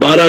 12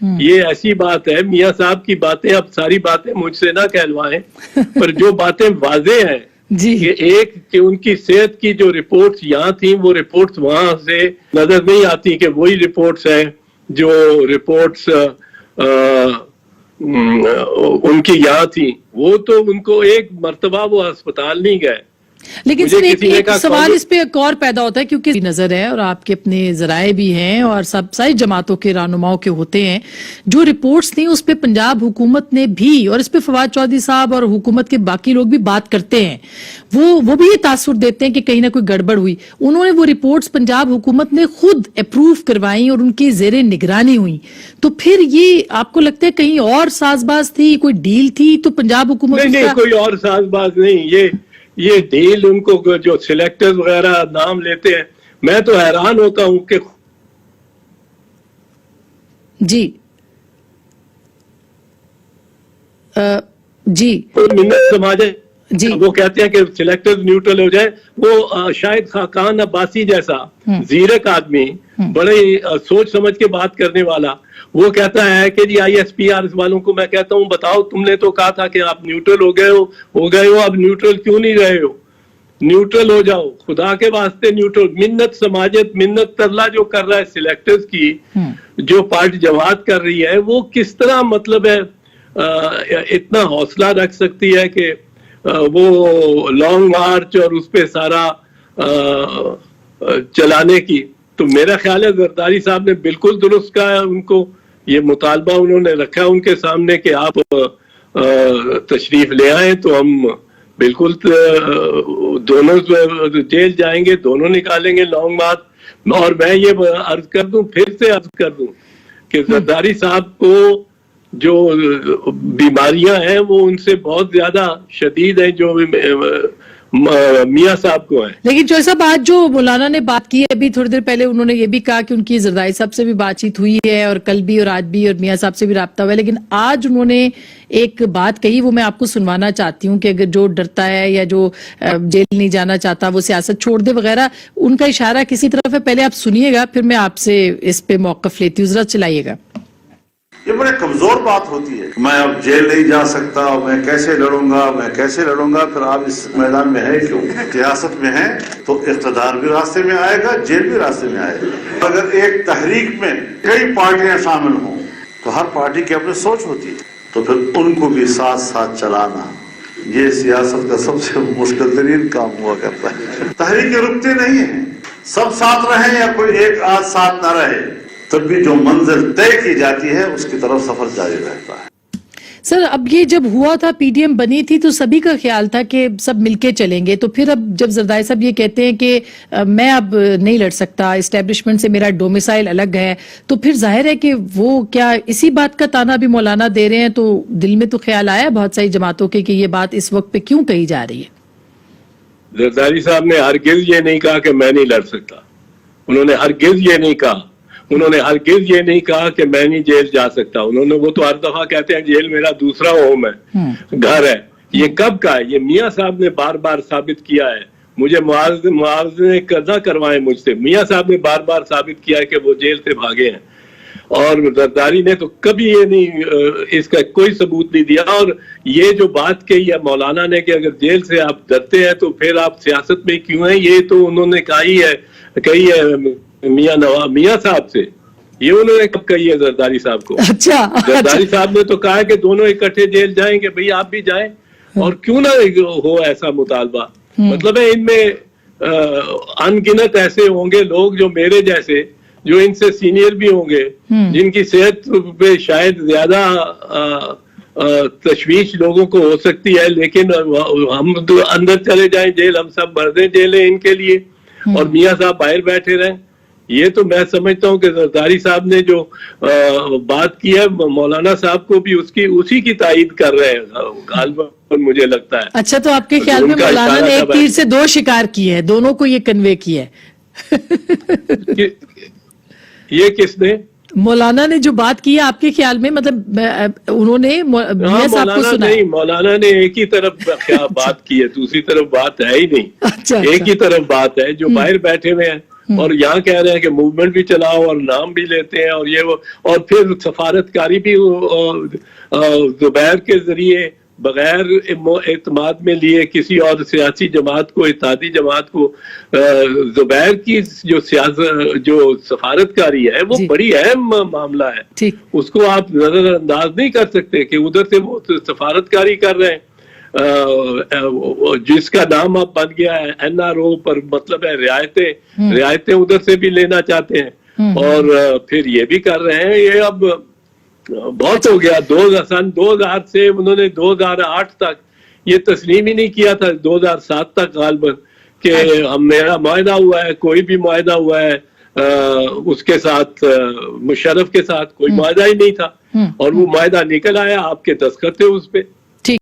یہ ایسی بات ہے، میاں صاحب کی باتیں اب ساری باتیں مجھ سے نہ کہلوائیں، پر جو باتیں واضح ہیں جی کہ ایک کہ ان کی صحت کی جو رپورٹس یہاں تھیں وہ رپورٹس وہاں سے نظر نہیں آتی کہ وہی رپورٹس ہیں جو رپورٹس ان کی یہاں تھیں. وہ تو ان کو ایک مرتبہ وہ ہسپتال نہیں گئے. لیکن سر ایک سوال اس پہ ایک اور پیدا ہوتا ہے کیونکہ نظر ہے اور آپ کے اپنے ذرائع بھی ہیں اور سب ساری جماعتوں کے رہنماؤں کے ہوتے ہیں، جو رپورٹس تھیں اس پہ پنجاب حکومت نے بھی، اور اس پہ فواد چودھری صاحب اور حکومت کے باقی لوگ بھی بات کرتے ہیں، وہ بھی یہ تاثر دیتے ہیں کہ کہیں نہ کوئی گڑبڑ ہوئی. انہوں نے وہ رپورٹس پنجاب حکومت نے خود اپروو کروائیں اور ان کی زیر نگرانی ہوئی. تو پھر یہ آپ کو لگتا ہے کہیں اور ساز باز تھی، کوئی ڈیل تھی تو پنجاب حکومت نہیں کوئی اور ساز باز نہیں. یہ ڈیل ان کو جو سلیکٹرز وغیرہ نام لیتے ہیں، میں تو حیران ہوتا ہوں کہ جی جی منت سماجے جی وہ کہتے ہیں کہ سلیکٹرز نیوٹرل ہو جائے. وہ شاید خاقان عباسی جیسا زیرک آدمی، بڑے سوچ سمجھ کے بات کرنے والا، وہ کہتا ہے کہ جی آئی ایس پی آر والوں کو میں کہتا ہوں بتاؤ تم نے تو کہا تھا کہ آپ نیوٹرل ہو گئے ہو، اب نیوٹرل کیوں نہیں رہے ہو؟ نیوٹرل ہو جاؤ خدا کے واسطے. نیوٹرل منت سماجت، منت ترلا جو کر رہا ہے سلیکٹرز کی، جو پارٹی جماعت کر رہی ہے، وہ کس طرح مطلب ہے اتنا حوصلہ رکھ سکتی ہے کہ وہ لانگ مارچ اور اس پہ سارا چلانے کی. تو میرا خیال ہے زرداری صاحب نے بالکل درست کہا ہے. ان کو یہ مطالبہ انہوں نے رکھا ان کے سامنے کہ آپ تشریف لے آئیں تو ہم بالکل دونوں جیل جائیں گے، دونوں نکالیں گے لانگ مارچ. اور میں یہ عرض کر دوں، پھر سے عرض کر دوں کہ زرداری صاحب کو جو بیماریاں ہیں وہ ان سے بہت زیادہ شدید ہیں جو میاں صاحب کو ہیں. لیکن جو ایسا بات جو مولانا نے بات کی ہے ابھی تھوڑی دیر پہلے، انہوں نے یہ بھی کہا کہ ان کی زرداری صاحب سے بھی بات چیت ہوئی ہے اور کل بھی اور آج بھی، اور میاں صاحب سے بھی رابطہ ہوا ہے. لیکن آج انہوں نے ایک بات کہی، وہ میں آپ کو سنوانا چاہتی ہوں کہ اگر جو ڈرتا ہے یا جو جیل نہیں جانا چاہتا وہ سیاست چھوڑ دے وغیرہ. ان کا اشارہ کسی طرف ہے، پہلے آپ سنیے گا پھر میں آپ سے اس پہ موقف لیتی ہوں، ذرا چلائیے گا. یہ بڑے کمزور بات ہوتی ہے کہ میں اب جیل نہیں جا سکتا، میں کیسے لڑوں گا. پھر آپ اس میدان میں ہے کیوں؟ سیاست میں ہے تو اقتدار بھی راستے میں آئے گا، جیل بھی راستے میں آئے گا. اگر ایک تحریک میں کئی پارٹیاں شامل ہوں تو ہر پارٹی کی اپنی سوچ ہوتی ہے، تو پھر ان کو بھی ساتھ ساتھ چلانا یہ سیاست کا سب سے مشکل ترین کام ہوا کرتا ہے. تحریکیں رکتی نہیں ہیں، سب ساتھ رہیں یا کوئی ایک آدھ ساتھ نہ رہے، تب بھی جو منزل طے کی جاتی ہے اس کی طرف سفر جاری رہتا ہے. سر اب یہ جب ہوا تھا، پی ڈی ایم بنی تھی تو سبھی کا خیال تھا کہ سب مل کے چلیں گے. تو پھر اب جب زرداری صاحب یہ کہتے ہیں کہ میں اب نہیں لڑ سکتا، اسٹیبلشمنٹ سے میرا ڈومیسائل الگ ہے، تو پھر ظاہر ہے کہ وہ کیا اسی بات کا تانا بھی مولانا دے رہے ہیں؟ تو دل میں تو خیال آیا بہت ساری جماعتوں کے کہ یہ بات اس وقت پہ کیوں کہی جا رہی ہے؟ زرداری صاحب نے ہرگز یہ نہیں کہا کہ میں نہیں لڑ سکتا. انہوں نے ہرگز یہ نہیں کہا. انہوں نے ہرگز یہ نہیں کہا کہ میں نہیں جیل جا سکتا. وہ تو ہر دفعہ کہتے ہیں جیل میرا دوسرا ہوم ہے، گھر ہے. یہ کب کا ہے؟ یہ میاں صاحب نے بار بار ثابت کیا ہے. مجھے معاوضے نہ کروائیں مجھ سے، میاں صاحب نے بار بار ثابت کیا ہے کہ وہ جیل سے بھاگے ہیں. اور زرداری نے تو کبھی یہ نہیں، اس کا کوئی ثبوت نہیں دیا. اور یہ جو بات کہی ہے مولانا نے کہ اگر جیل سے آپ ڈرتے ہیں تو پھر آپ سیاست میں کیوں ہیں، یہ تو انہوں نے کہی ہے میاں صاحب سے. یہ انہوں نے کب کہی ہے زرداری صاحب کو؟ اچھا، زرداری صاحب نے تو کہا کہ دونوں اکٹھے جیل جائیں گے. بھئی آپ بھی جائیں، اور کیوں نہ ہو ایسا مطالبہ. مطلب ہے ان میں ان گنت ایسے ہوں گے لوگ جو میرے جیسے، جو ان سے سینئر بھی ہوں گے، جن کی صحت پہ شاید زیادہ تشویش لوگوں کو ہو سکتی ہے، لیکن ہم اندر چلے جائیں جیل، ہم سب مردیں جیلیں ان کے لیے، اور میاں صاحب باہر بیٹھے رہیں. یہ تو میں سمجھتا ہوں کہ زرداری صاحب نے جو بات کی ہے مولانا صاحب کو بھی اسی کی تائید کر رہے ہیں غالباً، مجھے لگتا ہے. اچھا، تو آپ کے خیال میں مولانا نے ایک تیر سے دو شکار کیے ہیں، دونوں کو یہ کنوے کیا ہے؟ یہ کس نے؟ مولانا نے جو بات کی ہے آپ کے خیال میں، مطلب انہوں نے میاں صاحب کو سنا؟ نہیں، مولانا نے ایک ہی طرف کیا بات کی ہے، دوسری طرف بات ہے ہی نہیں. ایک ہی طرف بات ہے. جو باہر بیٹھے ہوئے ہیں اور یہاں کہہ رہے ہیں کہ موومنٹ بھی چلاؤ اور نام بھی لیتے ہیں اور یہ وہ، اور پھر سفارتکاری بھی زبیر کے ذریعے بغیر اعتماد میں لیے کسی اور سیاسی جماعت کو، اتحادی جماعت کو. زبیر کی جو سفارتکاری ہے وہ بڑی اہم معاملہ ہے، اس کو آپ نظر انداز نہیں کر سکتے کہ ادھر سے وہ سفارتکاری کر رہے ہیں جس کا نام اب بن گیا ہے NRO، پر مطلب ہے رعایتیں ادھر سے بھی لینا چاہتے ہیں، اور پھر یہ بھی کر رہے ہیں. یہ اب بہت ہو گیا. سن 2000 سے انہوں نے 2008 تک یہ تسلیم ہی نہیں کیا تھا، 2007 تک غالباً، کہ میرا معاہدہ ہوا ہے. کوئی بھی معاہدہ ہوا ہے اس کے ساتھ، مشرف کے ساتھ کوئی معاہدہ ہی نہیں تھا، اور وہ معاہدہ نکل آیا، آپ کے دستخط تھے اس پہ.